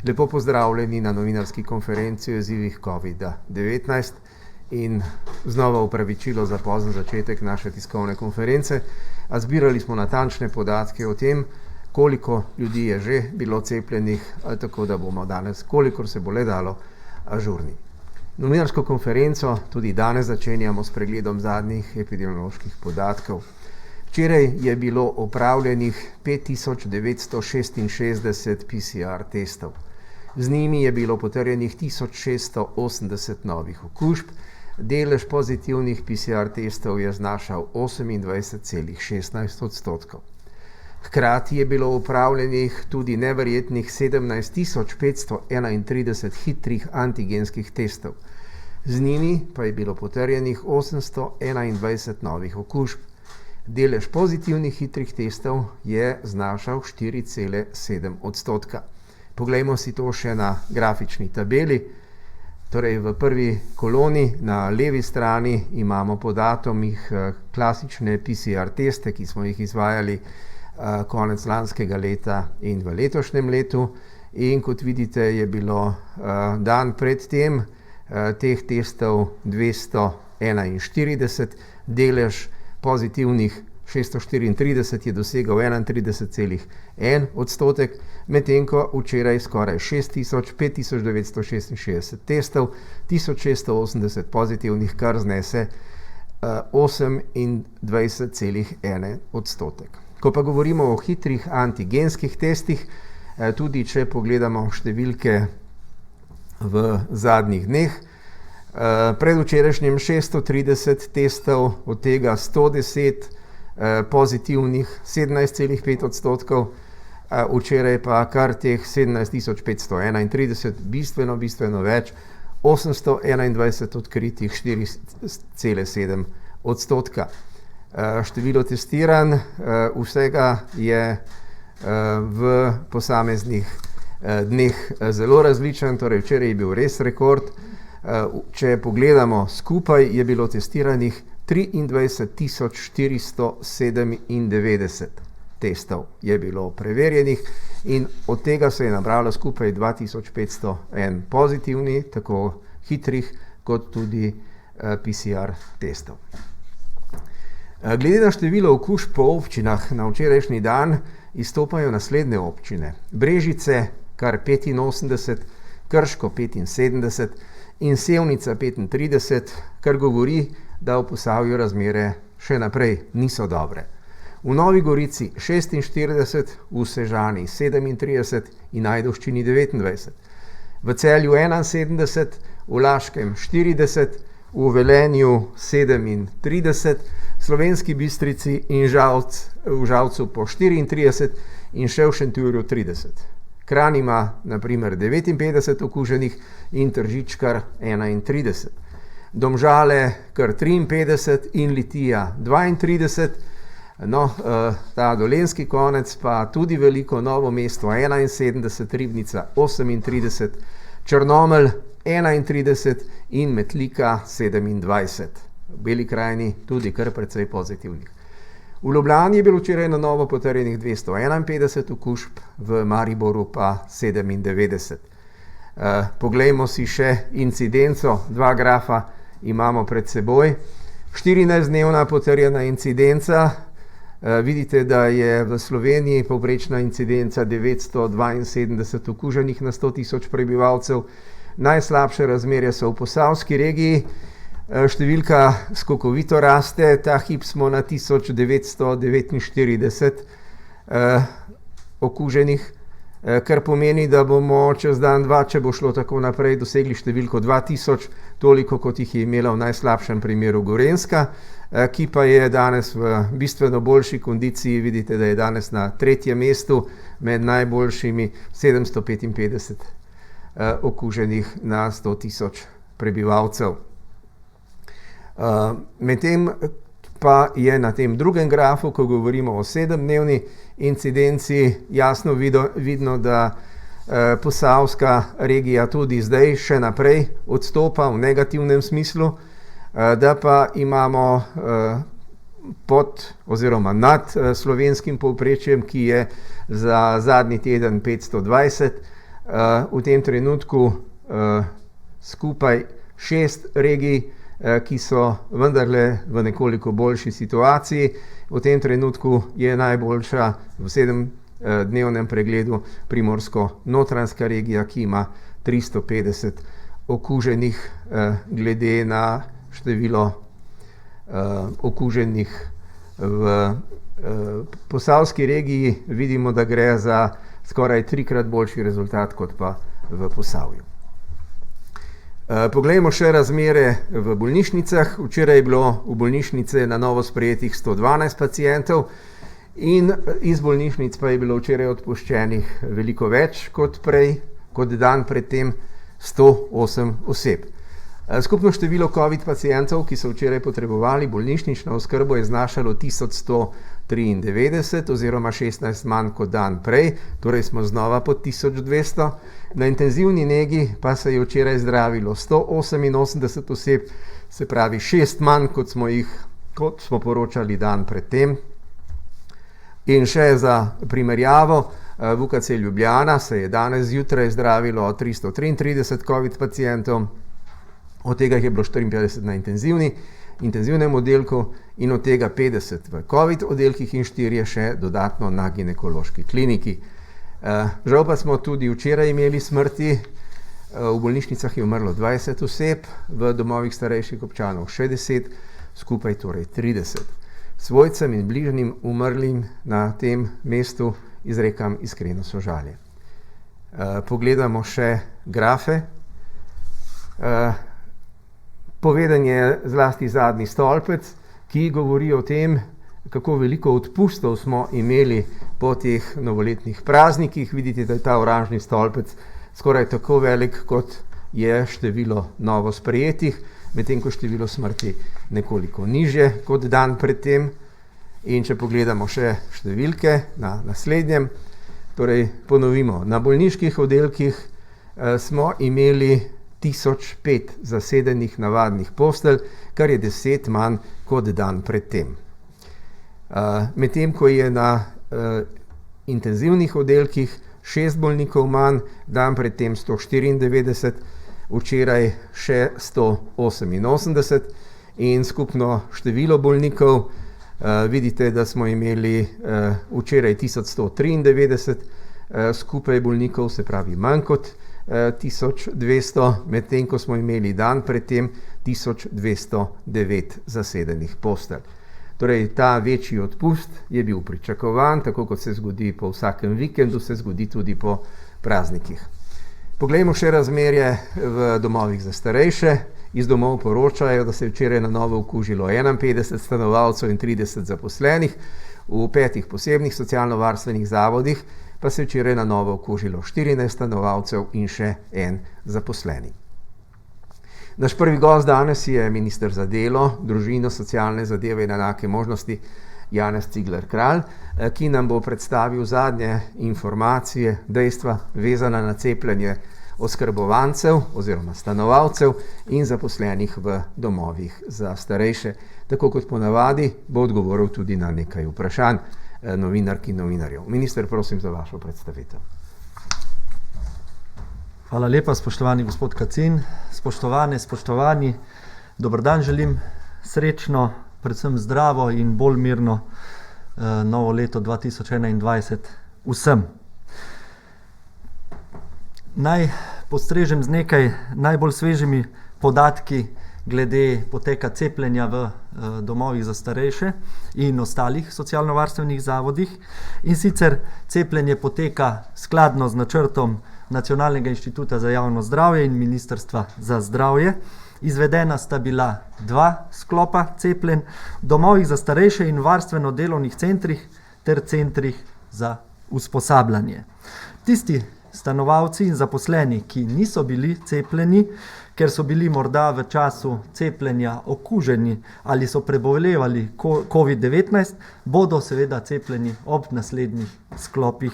Lepo pozdravljeni na novinarski konferenci o izzivih COVID-19 in znova opravičilo za pozen začetek naše tiskovne konference. A zbirali smo natančne podatke o tem, koliko ljudi je že bilo cepljenih, tako da bomo danes, kolikor se bo le dalo, ažurni. Novinarsko konferenco tudi danes začenjamo s pregledom zadnjih epidemioloških podatkov. Včeraj je bilo opravljenih 5966 PCR testov. Z njimi je bilo potrjenih 1680 novih okužb, delež pozitivnih PCR testov je znašal 28,16%. Hkrati je bilo opravljenih tudi neverjetnih 17531 hitrih antigenskih testov. Z njimi pa je bilo potrjenih 821 novih okužb. Delež pozitivnih hitrih testov je znašal 4,7%. Poglejmo si to še na grafični tabeli. Torej v prvi koloni na levi strani imamo po datumih klasične PCR teste, ki smo jih izvajali konec lanskega leta in v letošnjem letu. In kot vidite, je bilo dan pred tem teh testov 241, delež pozitivnih 634 je dosegal 31,1%, medtem ko včeraj skoraj 5966 testov, 1680 pozitivnih, kar znese 28,1%. Ko pa govorimo o hitrih antigenskih testih, tudi če pogledamo številke v zadnjih dneh, predvčerajšnjim 630 testov, od tega 110 pozitivnih, 17,5%, včeraj pa kar teh 17531, bistveno več, 821 odkritih, 4,7%. Število testiranj vsega je v posameznih dneh zelo različen, torej včeraj je bil res rekord. Če pogledamo skupaj, je bilo testiranih 23 497 testov je bilo preverjenih in od tega se je nabralo skupaj 2501 pozitivni, tako hitrih kot tudi PCR testov. Glede na število okužb po občinah na včerajšnji dan izstopajo naslednje občine: Brežice kar 85, Krško 75 in Sevnica 35, kar govori, da v Posavju razmere še naprej niso dobre. V Novi Gorici 46, v Sežani 37 in Ajdovščini 29. V Celju 71, v Laškem 40, v Velenju 37, Slovenski Bistrici in v Žalcu po 34 in še v Šentjurju 30. Kranj ima na primer 59 okuženih in Tržič kar 31. Domžale kar 53 in Litija 32. No, ta dolenjski konec pa tudi veliko, Novo mesto 71, Ribnica 38, Črnomelj 31 in Metlika 27. V Beli krajini tudi kar precej pozitivnih. V Ljubljani je bilo včeraj na novo potrjenih 251 okužb, v Mariboru pa 97. Poglejmo si še incidenco, dva grafa imamo pred seboj. 14-dnevna potrjena incidenca, vidite, da je v Sloveniji povprečna incidenca 972 okuženih na 100 tisoč prebivalcev. Najslabše razmerje so v Posavski regiji, številka skokovito raste, ta hip smo na 1949 okuženih, kar pomeni, da bomo čez dan, dva, če bo šlo tako naprej, dosegli številko 2000, toliko kot jih je imela v najslabšem primeru Gorenjska, ki pa je danes v bistveno boljši kondiciji. Vidite, da je danes na 3. mestu med najboljšimi, 755 okuženih na 100 tisoč prebivalcev. Medtem pa je na tem drugem grafu, ko govorimo o 7-dnevni incidenci, jasno vidno, da Posavska regija tudi zdaj še naprej odstopa v negativnem smislu, da pa imamo pod oziroma nad slovenskim povprečjem, ki je za zadnji teden 520 v tem trenutku skupaj 6 regij, ki so vendarle v nekoliko boljši situaciji. V tem trenutku je najboljša v 7-dnevnem pregledu Primorsko-notranjska regija, ki ima 350 okuženih glede na število okuženih. V posavski regiji vidimo, da gre za skoraj 3-krat boljši rezultat kot pa v Posavju. Poglejmo še razmere v bolnišnicah. Včeraj je bilo v bolnišnice na novo sprejetih 112 pacientov in iz bolnišnic pa je bilo včeraj odpuščenih veliko več kot dan predtem 108 oseb. Skupno število COVID pacientov, ki so včeraj potrebovali bolnišnično oskrbo, je znašalo 1193 oziroma 16 manj kot dan prej, torej smo znova pod 1200. Na intenzivni negi pa se je včeraj zdravilo 188 oseb, se pravi 6 manj kot smo poročali dan predtem. In še za primerjavo, v UKC Ljubljana se je danes zjutraj zdravilo 333 COVID pacientov, od tega jih je bilo 54 na intenzivnem oddelku in od tega 50 v COVID oddelkih in 4 še dodatno na ginekološki kliniki. Žal pa smo tudi včeraj imeli smrti. V bolnišnicah je umrlo 20 oseb, v domovih starejših občanov še 10, skupaj torej 30. Svojcem in bližnjim umrlim na tem mestu izrekam iskreno sožalje. Pogledamo še grafe. Poveden je zlasti zadnji stolpec, ki govori o tem, kako veliko odpustov smo imeli po teh novoletnih praznikih. Vidite, da je ta oranžni stolpec skoraj tako velik, kot je število novo sprejetih, medtem ko število smrti nekoliko nižje kot dan predtem. In če pogledamo še številke na naslednjem, torej ponovimo, na bolniških oddelkih smo imeli 1005 zasedenih navadnih postelj, kar je 10 manj kot dan predtem. Medtem ko je na intenzivnih oddelkih 6 bolnikov manj, dan predtem 194, včeraj še 188 in skupno število bolnikov, vidite, da smo imeli včeraj 1193 skupaj bolnikov, se pravi manj kot 1200, medtem ko smo imeli dan predtem 1209 zasedenih postelj. Torej, ta večji odpust je bil pričakovan, tako kot se zgodi po vsakem vikendu, se zgodi tudi po praznikih. Poglejmo še razmerje v domovih za starejše. Iz domov poročajo, da se je včeraj na novo okužilo 51 stanovalcev in 30 zaposlenih, v 5 posebnih socialno-varstvenih zavodih pa se je včeraj na novo okužilo 14 stanovalcev in še 1 zaposleni. Naš prvi gost danes je minister za delo, družino, socialne zadeve in enake možnosti Janez Cigler Kralj, ki nam bo predstavil zadnje informacije, dejstva vezana na cepljenje oskrbovancev oziroma stanovalcev in zaposlenih v domovih za starejše. Tako kot ponavadi bo odgovoril tudi na nekaj vprašanj novinark in novinarjev. Minister, prosim za vašo predstavitev. Hvala lepa, spoštovani gospod Kacin, spoštovani, dober dan želim, srečno, predvsem zdravo in bolj mirno novo leto 2021 vsem. Naj postrežem z nekaj najbolj svežimi podatki glede poteka cepljenja v domovih za starejše in ostalih socialno-varstvenih zavodih. In sicer cepljenje poteka skladno z načrtom Nacionalnega inštituta za javno zdravje in Ministrstva za zdravje. Izvedena sta bila 2 sklopa cepljenj v domovih za starejše in varstveno-delovnih centrih ter centrih za usposabljanje. Tisti stanovalci in zaposleni, ki niso bili cepljeni, ker so bili morda v času cepljenja okuženi ali so prebolevali COVID-19, bodo seveda cepljeni ob naslednjih sklopih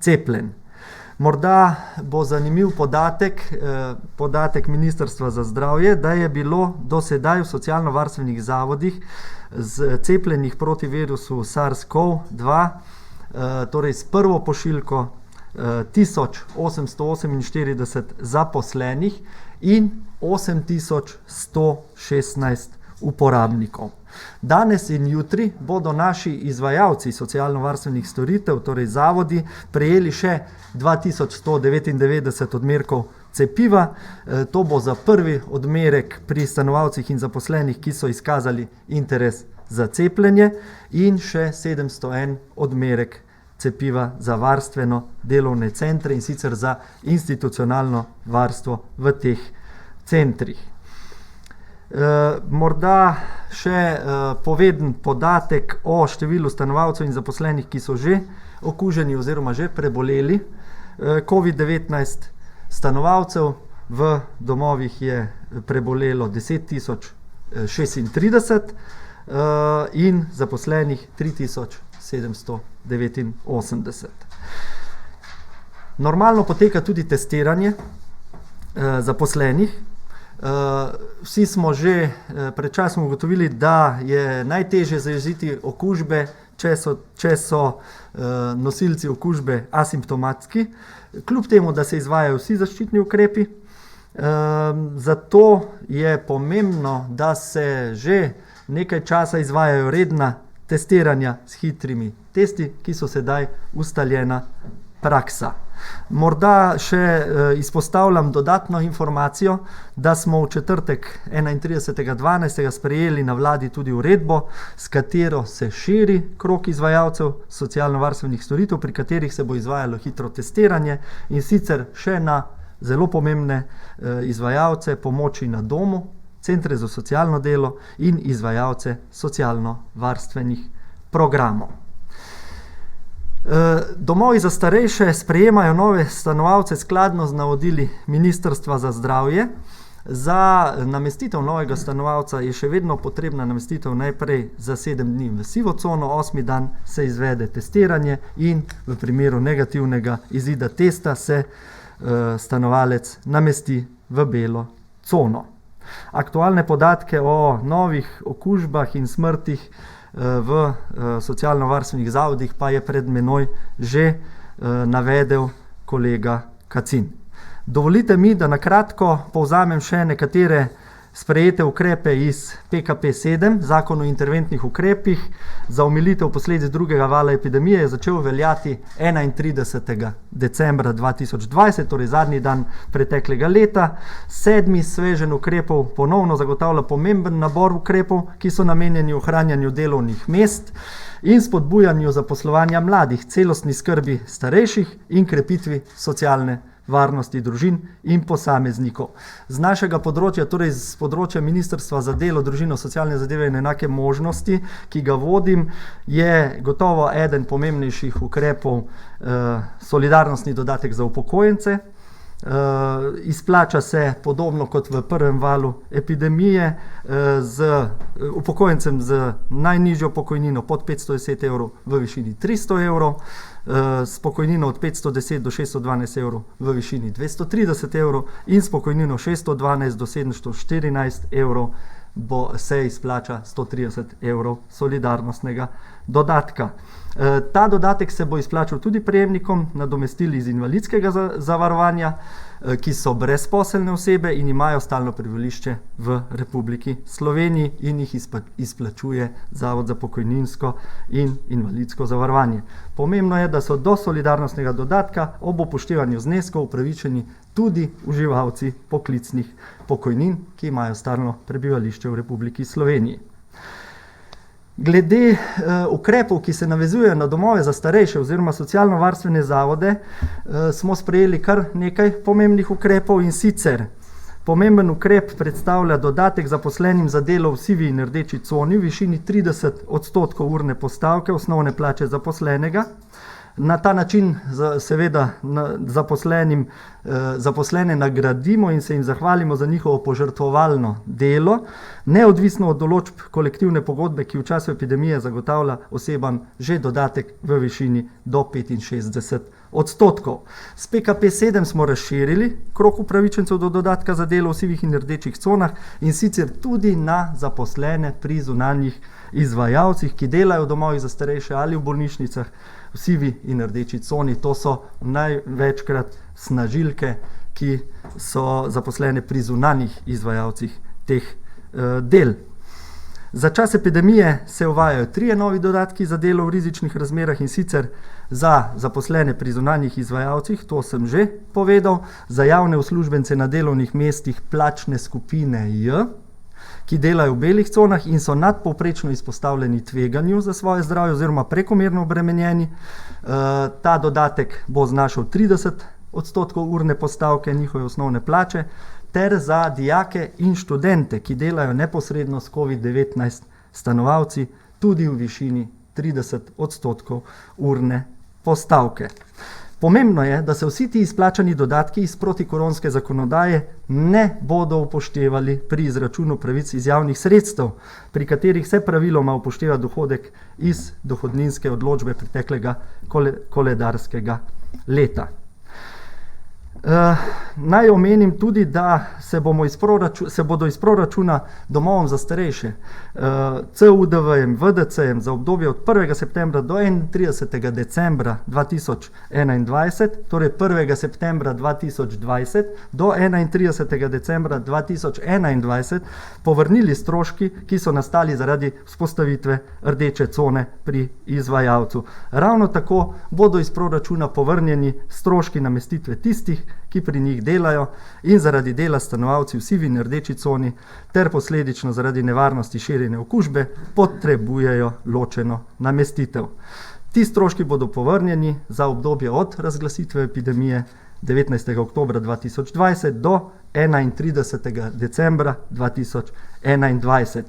cepljenj. Morda bo zanimiv podatek Ministrstva za zdravje, da je bilo do sedaj v socialno-varstvenih zavodih cepljenih proti virusu SARS-CoV-2, torej s prvo pošiljko 1848 zaposlenih in 8116 uporabnikov. Danes in jutri bodo naši izvajalci socialno-varstvenih storitev, torej zavodi, prejeli še 2199 odmerkov cepiva. To bo za prvi odmerek pri stanovalcih in zaposlenih, ki so izkazali interes za cepljenje, in še 701 odmerek cepiva za varstveno delovne centre, in sicer za institucionalno varstvo v teh centrih. Morda še poveden podatek o številu stanovalcev in zaposlenih, ki so že okuženi oziroma že preboleli COVID-19. Stanovalcev v domovih je prebolelo 10.036 in zaposlenih 3.789. Normalno poteka tudi testiranje zaposlenih. Vsi smo že pred časom ugotovili, da je najtežje zajeziti okužbe, če so nosilci okužbe asimptomatski, kljub temu, da se izvajajo vsi zaščitni ukrepi. Zato je pomembno, da se že nekaj časa izvajajo redna testiranja s hitrimi testi, ki so sedaj ustaljena praksa. Morda še izpostavljam dodatno informacijo, da smo v četrtek 31.12. sprejeli na vladi tudi uredbo, s katero se širi krog izvajalcev socialno-varstvenih storitev, pri katerih se bo izvajalo hitro testiranje, in sicer še na zelo pomembne izvajalce pomoči na domu, centre za socialno delo in izvajalce socialno-varstvenih programov. Domovi za starejše sprejemajo nove stanovalce skladno z navodili Ministrstva za zdravje. Za namestitev novega stanovalca je še vedno potrebna namestitev najprej za 7 dni v sivo cono, 8. dan se izvede testiranje in v primeru negativnega izida testa se stanovalec namesti v belo cono. Aktualne podatke o novih okužbah in smrtih v socialno-varstvenih zavodih pa je pred menoj že navedel kolega Kacin. Dovolite mi, da na kratko povzamem še nekatere sprejete ukrepe iz PKP7, Zakon o interventnih ukrepih. Za omilitev posledic drugega vala epidemije je začel veljati 31. decembra 2020, torej zadnji dan preteklega leta. 7. sveženj ukrepov ponovno zagotavlja pomemben nabor ukrepov, ki so namenjeni ohranjanju delovnih mest in spodbujanju zaposlovanja mladih, celostni skrbi starejših in krepitvi socialne varnosti družin in posameznikov. Z našega področja, torej z področja Ministrstva za delo, družino, socialne zadeve in enake možnosti, ki ga vodim, je gotovo eden pomembnejših ukrepov solidarnostni dodatek za upokojence. Izplača se podobno kot v prvem valu epidemije z upokojencem z najnižjo pokojnino pod 510 evrov v višini 300 evrov, s pokojnino od 510 do 612 evrov v višini 230 evrov in s pokojnino 612 do 714 evrov se izplača 130 evrov solidarnostnega dodatka. Ta dodatek se bo izplačal tudi prejemnikom nadomestil iz invalidskega zavarovanja, ki so brezposelne osebe in imajo stalno prebivališče v Republiki Sloveniji in jih izplačuje Zavod za pokojninsko in invalidsko zavarovanje. Pomembno je, da so do solidarnostnega dodatka ob upoštevanju zneskov upravičeni tudi uživalci poklicnih pokojnin, ki imajo stalno prebivališče v Republiki Sloveniji. Glede ukrepov, ki se navezujejo na domove za starejše oziroma socialno-varstvene zavode, smo sprejeli kar nekaj pomembnih ukrepov, in sicer pomemben ukrep predstavlja dodatek zaposlenim za delo v sivi in rdeči coni v višini 30% urne postavke osnovne plače zaposlenega. Na ta način seveda zaposlene nagradimo in se jim zahvalimo za njihovo požrtvovalno delo, neodvisno od določb kolektivne pogodbe, ki v času epidemije zagotavlja osebam že dodatek v višini do 65%. S PKP7 smo razširili krog upravičencev do dodatka za delo v sivih in rdečih conah, in sicer tudi na zaposlene pri zunanjih izvajalcih, ki delajo v domovih za starejše ali v bolnišnicah v sivi in rdeči coni. To so največkrat snažilke, ki so zaposlene pri zunanjih izvajalcih teh del. Za čas epidemije se uvajajo 3 novi dodatki za delo v rizičnih razmerah, in sicer za zaposlene pri zunanjih izvajalcih, to sem že povedal, za javne uslužbence na delovnih mestih plačne skupine J, ki delajo v belih conah in so nadpovprečno izpostavljeni tveganju za svoje zdravje oziroma prekomerno obremenjeni. Ta dodatek bo znašal 30% urne postavke njihove osnovne plače, ter za dijake in študente, ki delajo neposredno s COVID-19 stanovalci, tudi v višini 30% urne postavke. Pomembno je, da se vsi ti izplačani dodatki iz protikoronske zakonodaje ne bodo upoštevali pri izračunu pravic iz javnih sredstev, pri katerih se praviloma upošteva dohodek iz dohodninske odločbe preteklega koledarskega leta. Naj omenim tudi, da se bodo iz proračuna domovom za starejše, CUDV-jem, VDC-jem za obdobje od 1. septembra do 31. decembra 2021, torej 1. septembra 2020 do 31. decembra 2021, povrnili stroški, ki so nastali zaradi vzpostavitve rdeče cone pri izvajalcu. Ravno tako bodo iz proračuna povrnjeni stroški namestitve tistih, ki pri njih delajo in zaradi dela stanovalci v sivi in rdeči coni ter posledično zaradi nevarnosti širjenja okužbe potrebujejo ločeno namestitev. Ti stroški bodo povrnjeni za obdobje od razglasitve epidemije 19. oktobra 2020 do 31. decembra 2021.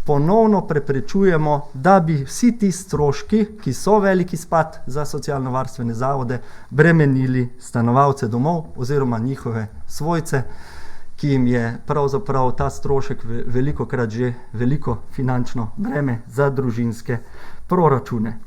Ponovno preprečujemo, da bi vsi ti stroški, ki so velik izpad za socialno-varstvene zavode, bremenili stanovalce domov oziroma njihove svojce, ki jim je pravzaprav ta strošek velikokrat že veliko finančno breme za družinske proračune.